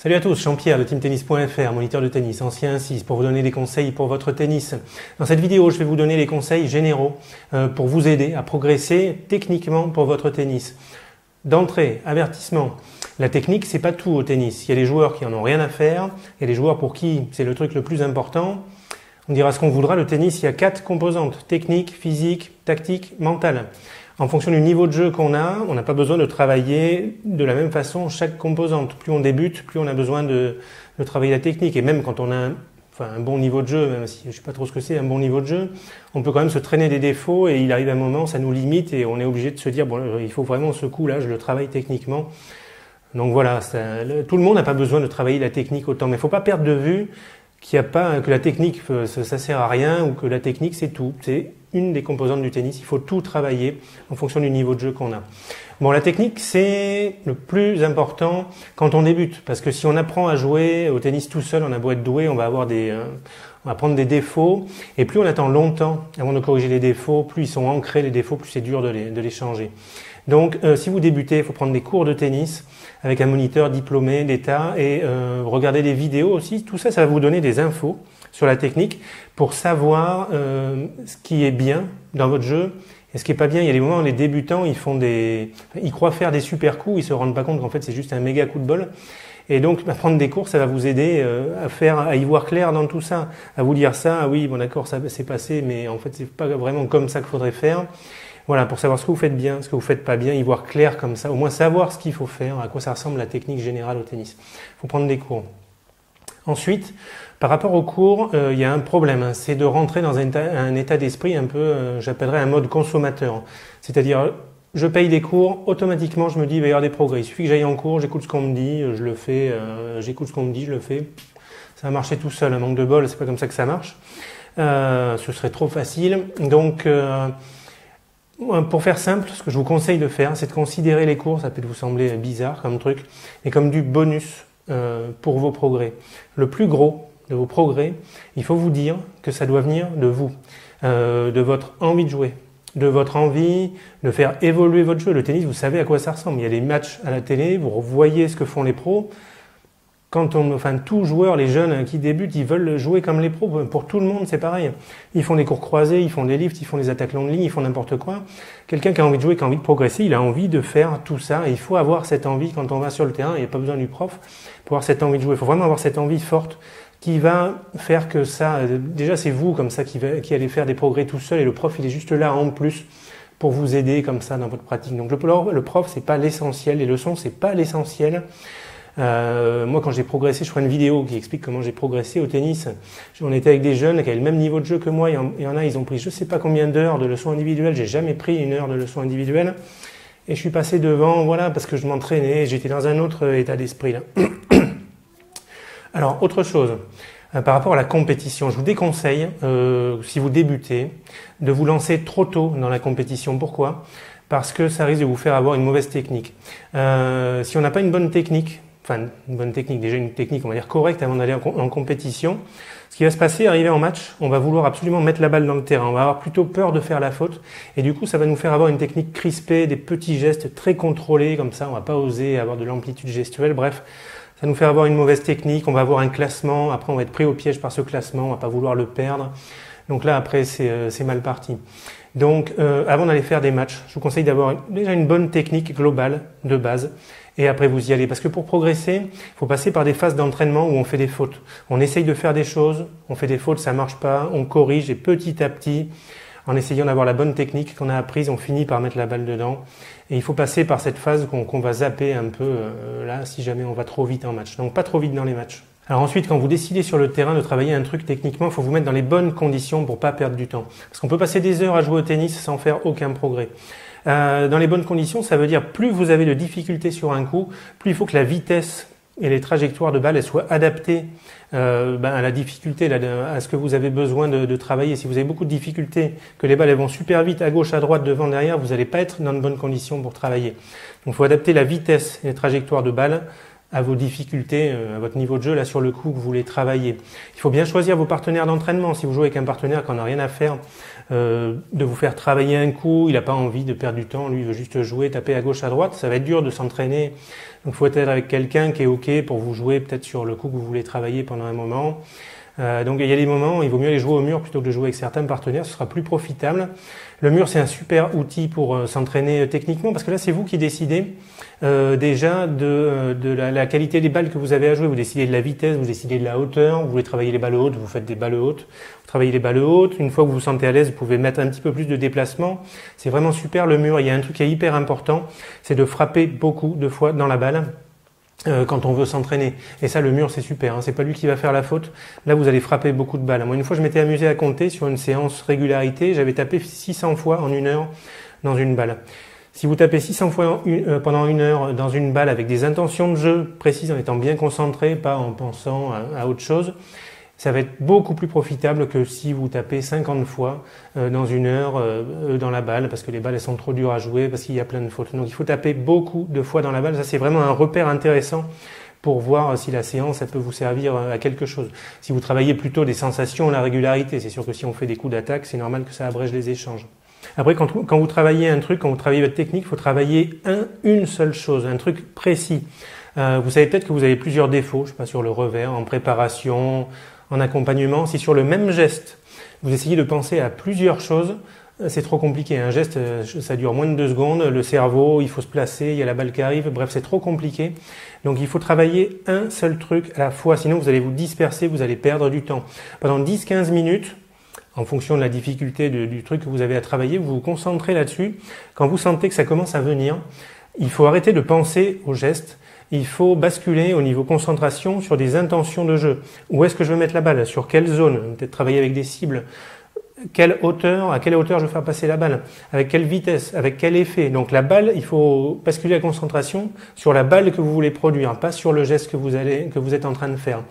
Salut à tous, Jean-Pierre de teamtennis.fr, moniteur de tennis, ancien 6, pour vous donner des conseils pour votre tennis. Dans cette vidéo, je vais vous donner les conseils généraux pour vous aider à progresser techniquement pour votre tennis. D'entrée, avertissement, la technique c'est pas tout au tennis. Il y a des joueurs qui en ont rien à faire, il y a des joueurs pour qui c'est le truc le plus important. On dira ce qu'on voudra, le tennis il y a 4 composantes, technique, physique, tactique, mentale. En fonction du niveau de jeu qu'on a, on n'a pas besoin de travailler de la même façon chaque composante. Plus on débute, plus on a besoin de travailler la technique. Et même quand on a un bon niveau de jeu, même si je ne sais pas trop ce que c'est, un bon niveau de jeu, on peut quand même se traîner des défauts et il arrive un moment, ça nous limite et on est obligé de se dire, bon, il faut vraiment ce coup-là, je le travaille techniquement. Donc voilà, tout le monde n'a pas besoin de travailler la technique autant. Mais il ne faut pas perdre de vue qu'il n'y a pas, que la technique, ça sert à rien ou que la technique c'est tout. C'est une des composantes du tennis. Il faut tout travailler en fonction du niveau de jeu qu'on a. Bon, la technique c'est le plus important quand on débute, parce que si on apprend à jouer au tennis tout seul, on a beau être doué, on va prendre des défauts, et plus on attend longtemps avant de corriger les défauts, plus ils sont ancrés les défauts, plus c'est dur de les changer. Donc, si vous débutez, il faut prendre des cours de tennis avec un moniteur diplômé d'État et regarder des vidéos aussi. Tout ça, ça va vous donner des infos sur la technique pour savoir ce qui est bien dans votre jeu et ce qui est pas bien. Il y a des moments où les débutants, ils croient faire des super coups, ils se rendent pas compte qu'en fait c'est juste un méga coup de bol. Et donc, prendre des cours, ça va vous aider à y voir clair dans tout ça, à vous dire ça, ah oui, bon d'accord, ça s'est passé, mais en fait c'est pas vraiment comme ça qu'il faudrait faire. Voilà, pour savoir ce que vous faites bien, ce que vous faites pas bien, y voir clair comme ça, au moins savoir ce qu'il faut faire, à quoi ça ressemble la technique générale au tennis. Il faut prendre des cours. Ensuite, par rapport aux cours, il y a un problème, hein, c'est de rentrer dans un état d'esprit un peu, j'appellerais un mode consommateur. C'est-à-dire, je paye des cours, automatiquement je me dis il va y avoir des progrès. Il suffit que j'aille en cours, j'écoute ce qu'on me dit, je le fais, j'écoute ce qu'on me dit, je le fais. Ça va marcher tout seul, un manque de bol, c'est pas comme ça que ça marche. Ce serait trop facile. Donc, pour faire simple, ce que je vous conseille de faire, c'est de considérer les cours, ça peut vous sembler bizarre comme truc, mais comme du bonus pour vos progrès. Le plus gros de vos progrès, il faut vous dire que ça doit venir de vous, de votre envie de jouer, de votre envie de faire évoluer votre jeu. Le tennis, vous savez à quoi ça ressemble. Il y a des matchs à la télé, vous voyez ce que font les pros. Tout joueur, les jeunes qui débutent, ils veulent jouer comme les pros. Pour tout le monde, c'est pareil. Ils font des cours croisés, ils font des lifts, ils font des attaques longue ligne, ils font n'importe quoi. Quelqu'un qui a envie de jouer, qui a envie de progresser, il a envie de faire tout ça. Et il faut avoir cette envie quand on va sur le terrain. Il n'y a pas besoin du prof pour avoir cette envie de jouer. Il faut vraiment avoir cette envie forte qui va faire que ça, déjà c'est vous comme ça qui allez faire des progrès tout seul et le prof il est juste là en plus pour vous aider comme ça dans votre pratique. Donc le prof c'est pas l'essentiel, les leçons c'est pas l'essentiel. Moi quand j'ai progressé, je ferai une vidéo qui explique comment j'ai progressé au tennis. On était avec des jeunes qui avaient le même niveau de jeu que moi, il y en a, ils ont pris je sais pas combien d'heures de leçons individuelles, j'ai jamais pris une heure de leçon individuelle et je suis passé devant, voilà, parce que je m'entraînais, j'étais dans un autre état d'esprit là. Alors, autre chose, par rapport à la compétition, je vous déconseille, si vous débutez, de vous lancer trop tôt dans la compétition. Pourquoi ? Parce que ça risque de vous faire avoir une mauvaise technique. Si on n'a pas une bonne technique, déjà une technique, on va dire correcte avant d'aller en compétition, ce qui va se passer, arriver en match, on va vouloir absolument mettre la balle dans le terrain. On va avoir plutôt peur de faire la faute. Et du coup, ça va nous faire avoir une technique crispée, des petits gestes très contrôlés, comme ça, on va pas oser avoir de l'amplitude gestuelle. Bref, ça nous fait avoir une mauvaise technique, on va avoir un classement, après on va être pris au piège par ce classement, on va pas vouloir le perdre. Donc là, après, c'est mal parti. Donc, avant d'aller faire des matchs, je vous conseille d'avoir déjà une bonne technique globale de base et après vous y allez. Parce que pour progresser, il faut passer par des phases d'entraînement où on fait des fautes. On essaye de faire des choses, on fait des fautes, ça marche pas, on corrige et petit à petit, en essayant d'avoir la bonne technique qu'on a apprise, on finit par mettre la balle dedans. Et il faut passer par cette phase qu'on va zapper un peu là si jamais on va trop vite en match. Donc pas trop vite dans les matchs. Alors ensuite, quand vous décidez sur le terrain de travailler un truc techniquement, il faut vous mettre dans les bonnes conditions pour pas perdre du temps. Parce qu'on peut passer des heures à jouer au tennis sans faire aucun progrès. Dans les bonnes conditions, ça veut dire plus vous avez de difficultés sur un coup, plus il faut que la vitesse et les trajectoires de balle elles soient adaptées à la difficulté, à ce que vous avez besoin de travailler. Si vous avez beaucoup de difficultés, que les balles elles vont super vite, à gauche, à droite, devant, derrière, vous n'allez pas être dans de bonnes conditions pour travailler. Donc il faut adapter la vitesse et les trajectoires de balle à vos difficultés, à votre niveau de jeu là sur le coup que vous voulez travailler. Il faut bien choisir vos partenaires d'entraînement. Si vous jouez avec un partenaire qui n'en a rien à faire de vous faire travailler un coup, il n'a pas envie de perdre du temps, lui il veut juste jouer, taper à gauche, à droite, ça va être dur de s'entraîner. Donc il faut être avec quelqu'un qui est OK pour vous jouer peut-être sur le coup que vous voulez travailler pendant un moment. Donc il y a des moments, il vaut mieux aller jouer au mur plutôt que de jouer avec certains partenaires, ce sera plus profitable. Le mur, c'est un super outil pour s'entraîner techniquement, parce que là, c'est vous qui décidez déjà de la qualité des balles que vous avez à jouer. Vous décidez de la vitesse, vous décidez de la hauteur, vous voulez travailler les balles hautes, vous faites des balles hautes, vous travaillez les balles hautes. Une fois que vous vous sentez à l'aise, vous pouvez mettre un petit peu plus de déplacement. C'est vraiment super le mur. Il y a un truc qui est hyper important, c'est de frapper beaucoup de fois dans la balle. Quand on veut s'entraîner. Et ça, le mur, c'est super. Hein. C'est pas lui qui va faire la faute. Là, vous allez frapper beaucoup de balles. Moi, une fois, je m'étais amusé à compter sur une séance régularité. J'avais tapé 600 fois en 1 heure dans une balle. Si vous tapez 600 fois pendant 1 heure dans une balle avec des intentions de jeu précises, en étant bien concentré, pas en pensant à autre chose, ça va être beaucoup plus profitable que si vous tapez 50 fois dans 1 heure dans la balle, parce que les balles elles sont trop dures à jouer, parce qu'il y a plein de fautes. Donc il faut taper beaucoup de fois dans la balle. Ça, c'est vraiment un repère intéressant pour voir si la séance elle peut vous servir à quelque chose. Si vous travaillez plutôt des sensations, la régularité, c'est sûr que si on fait des coups d'attaque, c'est normal que ça abrège les échanges. Après, quand vous travaillez un truc, quand vous travaillez votre technique, il faut travailler une seule chose, un truc précis. Vous savez peut-être que vous avez plusieurs défauts, je sais pas, sur le revers, en préparation, en accompagnement. Si sur le même geste, vous essayez de penser à plusieurs choses, c'est trop compliqué. Un geste, ça dure moins de 2 secondes. Le cerveau, il faut se placer, il y a la balle qui arrive. Bref, c'est trop compliqué. Donc, il faut travailler un seul truc à la fois. Sinon, vous allez vous disperser, vous allez perdre du temps. Pendant 10-15 minutes, en fonction de la difficulté du truc que vous avez à travailler, vous vous concentrez là-dessus. Quand vous sentez que ça commence à venir, il faut arrêter de penser au geste. Il faut basculer au niveau concentration sur des intentions de jeu. Où est-ce que je veux mettre la balle? Sur quelle zone? Peut-être travailler avec des cibles. Quelle hauteur? À quelle hauteur je veux faire passer la balle? Avec quelle vitesse? Avec quel effet? Donc la balle, il faut basculer la concentration sur la balle que vous voulez produire, pas sur le geste que vous êtes en train de faire.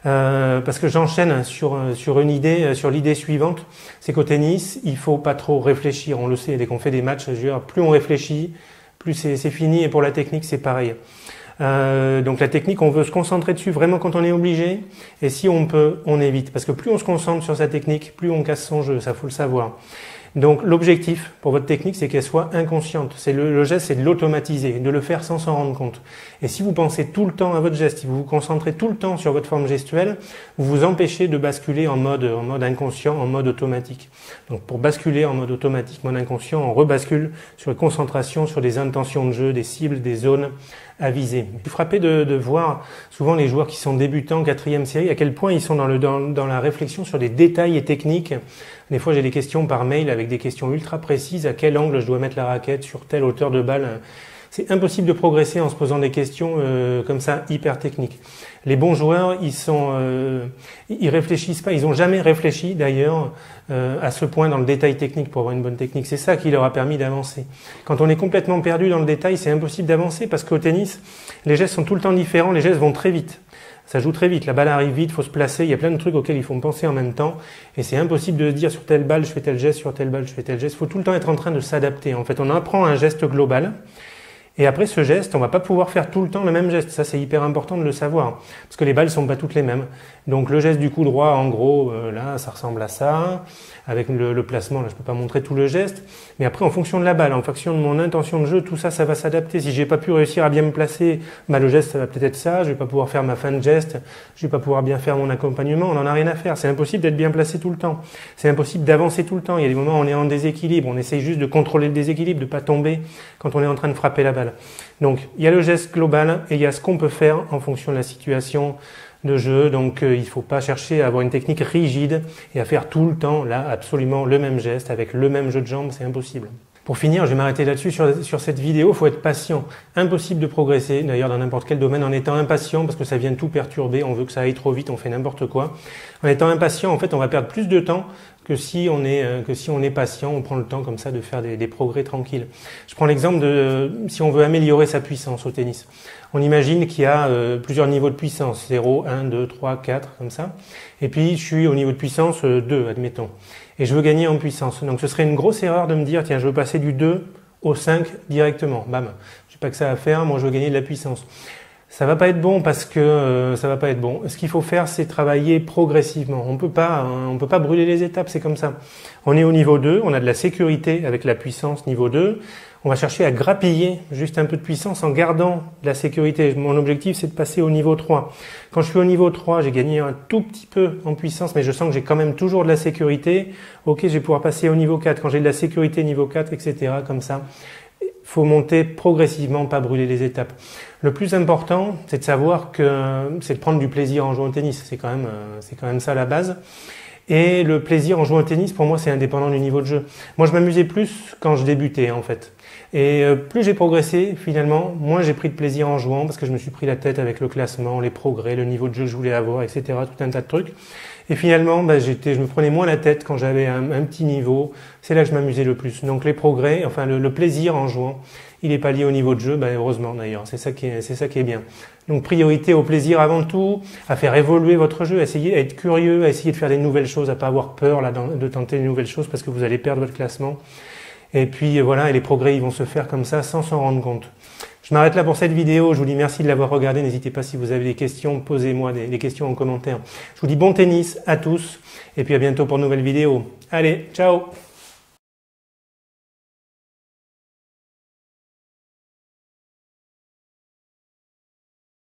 Parce que j'enchaîne sur une idée, sur l'idée suivante, c'est qu'au tennis, il faut pas trop réfléchir. On le sait, dès qu'on fait des matchs, plus on réfléchit, plus c'est fini. Et pour la technique, c'est pareil. Donc la technique, on veut se concentrer dessus vraiment quand on est obligé, et si on peut, on évite. Parce que plus on se concentre sur sa technique, plus on casse son jeu, ça faut le savoir. Donc l'objectif pour votre technique, c'est qu'elle soit inconsciente. C'est le geste, c'est de l'automatiser, de le faire sans s'en rendre compte. Et si vous pensez tout le temps à votre geste, si vous vous concentrez tout le temps sur votre forme gestuelle, vous vous empêchez de basculer en mode inconscient, en mode automatique. Donc pour basculer en mode automatique, mode inconscient, on rebascule sur la concentration, sur des intentions de jeu, des cibles, des zones à viser. Je suis frappé de voir souvent les joueurs qui sont débutants, 4e série, à quel point ils sont dans la réflexion sur des détails et techniques. Des fois, j'ai des questions par mail avec des questions ultra précises. À quel angle je dois mettre la raquette, sur telle hauteur de balle. C'est impossible de progresser en se posant des questions comme ça, hyper techniques. Les bons joueurs, ils réfléchissent pas. Ils ont jamais réfléchi d'ailleurs à ce point dans le détail technique pour avoir une bonne technique. C'est ça qui leur a permis d'avancer. Quand on est complètement perdu dans le détail, c'est impossible d'avancer parce qu'au tennis, les gestes sont tout le temps différents. Les gestes vont très vite. Ça joue très vite, la balle arrive vite, faut se placer, il y a plein de trucs auxquels il faut penser en même temps et c'est impossible de se dire sur telle balle je fais tel geste, sur telle balle je fais tel geste. Il faut tout le temps être en train de s'adapter. En fait, on apprend un geste global et après ce geste, on va pas pouvoir faire tout le temps le même geste. Ça, c'est hyper important de le savoir parce que les balles sont pas toutes les mêmes. Donc le geste du coup droit, en gros, là, ça ressemble à ça. Avec le placement, là, je peux pas montrer tout le geste. Mais après, en fonction de la balle, en fonction de mon intention de jeu, tout ça, ça va s'adapter. Si j'ai pas pu réussir à bien me placer, le geste, ça va peut-être être ça. Je vais pas pouvoir faire ma fin de geste. Je vais pas pouvoir bien faire mon accompagnement. On en a rien à faire. C'est impossible d'être bien placé tout le temps. C'est impossible d'avancer tout le temps. Il y a des moments où on est en déséquilibre. On essaye juste de contrôler le déséquilibre, de pas tomber quand on est en train de frapper la balle. Donc, il y a le geste global et il y a ce qu'on peut faire en fonction de la situation de jeu. Donc il faut pas chercher à avoir une technique rigide et à faire tout le temps là absolument le même geste avec le même jeu de jambes, c'est impossible. Pour finir, je vais m'arrêter là-dessus sur cette vidéo. Il faut être patient. Impossible de progresser, d'ailleurs dans n'importe quel domaine, en étant impatient parce que ça vient tout perturber. On veut que ça aille trop vite, on fait n'importe quoi. En étant impatient, en fait, on va perdre plus de temps que si on est patient, on prend le temps comme ça de faire des progrès tranquilles. Je prends l'exemple de si on veut améliorer sa puissance au tennis. On imagine qu'il y a plusieurs niveaux de puissance, 0, 1, 2, 3, 4, comme ça. Et puis, je suis au niveau de puissance 2, admettons. Et je veux gagner en puissance. Donc, ce serait une grosse erreur de me dire, tiens, je veux passer du 2 au 5 directement. Bam. J'ai pas que ça à faire, moi je veux gagner de la puissance. Ça va pas être bon parce que ça va pas être bon. Ce qu'il faut faire, c'est travailler progressivement. On peut pas brûler les étapes, c'est comme ça. On est au niveau 2, on a de la sécurité avec la puissance niveau 2. On va chercher à grappiller juste un peu de puissance en gardant de la sécurité. Mon objectif, c'est de passer au niveau 3. Quand je suis au niveau 3, j'ai gagné un tout petit peu en puissance, mais je sens que j'ai quand même toujours de la sécurité. Ok, je vais pouvoir passer au niveau 4. Quand j'ai de la sécurité niveau 4, etc., comme ça. Faut monter progressivement, pas brûler les étapes. Le plus important, c'est de savoir c'est de prendre du plaisir en jouant au tennis. C'est quand même ça la base. Et le plaisir en jouant au tennis, pour moi, c'est indépendant du niveau de jeu. Moi, je m'amusais plus quand je débutais, en fait. Et plus j'ai progressé, finalement, moins j'ai pris de plaisir en jouant parce que je me suis pris la tête avec le classement, les progrès, le niveau de jeu que je voulais avoir, etc. Tout un tas de trucs. Et finalement, je me prenais moins la tête quand j'avais un petit niveau. C'est là que je m'amusais le plus. Donc les progrès, enfin le plaisir en jouant, il n'est pas lié au niveau de jeu, heureusement d'ailleurs. C'est ça qui est bien. Donc priorité au plaisir avant tout, à faire évoluer votre jeu, à essayer à être curieux, à essayer de faire des nouvelles choses, à pas avoir peur là de tenter des nouvelles choses parce que vous allez perdre votre classement. Et puis voilà, et les progrès ils vont se faire comme ça sans s'en rendre compte. Je m'arrête là pour cette vidéo, je vous dis merci de l'avoir regardé, n'hésitez pas si vous avez des questions, posez-moi des questions en commentaire. Je vous dis bon tennis à tous, et puis à bientôt pour une nouvelle vidéo. Allez, ciao!